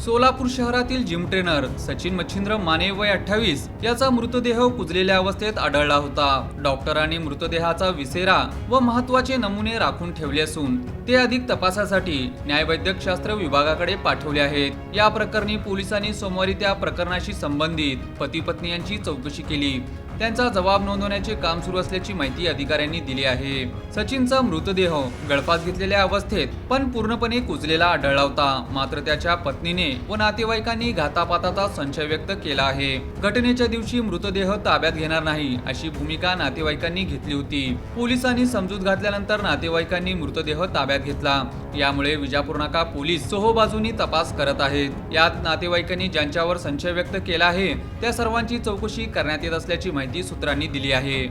सोलापूर शहरातील gym trainer Sachin Machhindra Mane वय 28 याचा मृतदेह कुजलेल्या अवस्थेत आढळला होता। डॉक्टरांनी मृतदेहाचा विसेरा व महत्त्वाचे नमुने राखून ठेवले असून ते अधिक तपासासाठी न्यायवैद्यकशास्त्र विभागाकडे पाठवले आहेत। या प्रकरणी पोलिसांनी सोमवारी त्या प्रकरणाशी संबंधित पती पत्नी यांची चौकशी केली। त्यांचा जबाब नोंदवण्याचे काम सुरू असल्याची माहिती अधिकाऱ्यांनी दिली आहे। सचिनचा मृतदेह गळफास घेतलेल्या अवस्थेत पण पूर्णपणे कुजलेला आढळला होता। मात्र त्याच्या पत्नीने व नातेवाईकांनी घातापाताचा संशय व्यक्त केला आहे। घटनेच्या दिवशी मृतदेह ताब्यात घेणार नाही अशी भूमिका नातेवाईकांनी घेतली होती। पोलिसांनी समजूत घातल्यानंतर नातेवाईकांनी मृतदेह ताब्यात घेतला। यामुळे विजापूर नाका पोलीस चोहोबाजूंनी तपास करत आहेत। यात नातेवाईकांनी ज्यांच्यावर संशय व्यक्त केला आहे त्या सर्वांची चौकशी करण्यात येत असल्याची माहिती सूत्रांनी दिली आहे।